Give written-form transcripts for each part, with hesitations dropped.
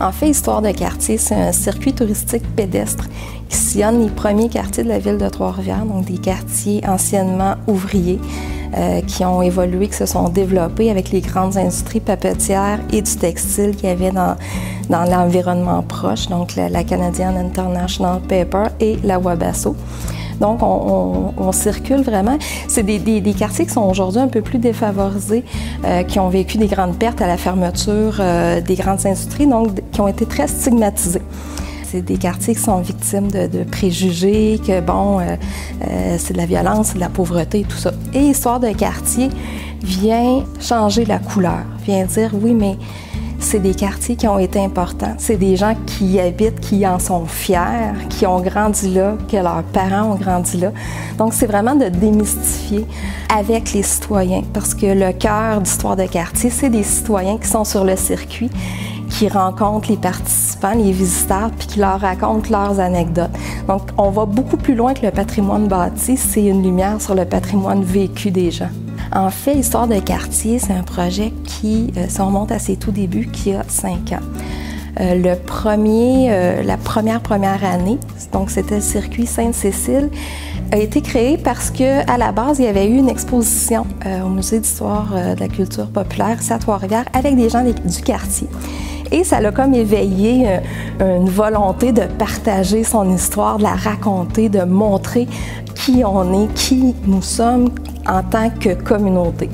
En fait, Histoire de quartier, c'est un circuit touristique pédestre qui sillonne les premiers quartiers de la ville de Trois-Rivières, donc des quartiers anciennement ouvriers qui ont évolué, qui se sont développés avec les grandes industries papetières et du textile qu'il y avait dans l'environnement proche, donc la Canadian International Paper et la Wabasso. Donc, on circule vraiment. C'est des quartiers qui sont aujourd'hui un peu plus défavorisés, qui ont vécu des grandes pertes à la fermeture des grandes industries, donc qui ont été très stigmatisés. C'est des quartiers qui sont victimes de préjugés, que bon, c'est de la violence, c'est de la pauvreté et tout ça. Et Histoire de quartier vient changer la couleur, vient dire oui, mais c'est des quartiers qui ont été importants. C'est des gens qui y habitent, qui en sont fiers, qui ont grandi là, que leurs parents ont grandi là. Donc, c'est vraiment de démystifier avec les citoyens, parce que le cœur d'Histoire de quartier, c'est des citoyens qui sont sur le circuit, qui rencontrent les participants, les visiteurs, puis qui leur racontent leurs anecdotes. Donc, on va beaucoup plus loin que le patrimoine bâti, c'est une lumière sur le patrimoine vécu des gens. En fait, Histoire de quartier, c'est un projet qui, si on remonte à ses tout débuts, qui a 5 ans. La première année, donc c'était le circuit Sainte-Cécile, a été créé parce qu'à la base, il y avait eu une exposition au Musée d'histoire de la culture populaire ici à Trois-Rivières avec des gens du quartier. Et ça l'a comme éveillé une volonté de partager son histoire, de la raconter, de montrer qui on est, qui nous sommes en tant que communauté.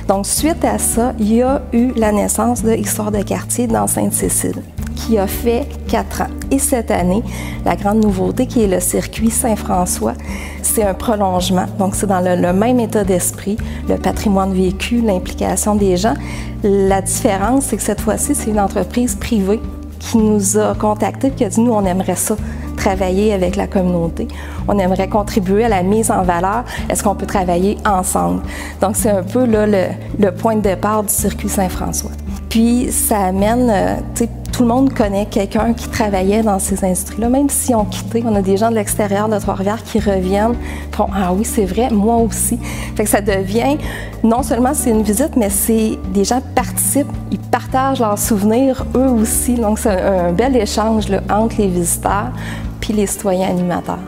Donc, suite à ça, il y a eu la naissance de Histoire de quartier dans Sainte-Cécile, qui a fait 4 ans. Et cette année, la grande nouveauté qui est le circuit Saint-François, c'est un prolongement. Donc, c'est dans le même état d'esprit, le patrimoine vécu, l'implication des gens. La différence, c'est que cette fois-ci, c'est une entreprise privée qui nous a contactés et qui a dit, nous, on aimerait ça, travailler avec la communauté. On aimerait contribuer à la mise en valeur. Est-ce qu'on peut travailler ensemble? Donc, c'est un peu là, le point de départ du circuit Saint-François. Puis, ça amène, tout le monde connaît quelqu'un qui travaillait dans ces industries-là, même si on quittait. On a des gens de l'extérieur de Trois-Rivières qui reviennent, qui font « Ah oui, c'est vrai, moi aussi ». Fait que ça devient, non seulement c'est une visite, mais c'est des gens participent, ils partagent leurs souvenirs eux aussi. Donc, c'est un bel échange là, entre les visiteurs puis les citoyens animateurs.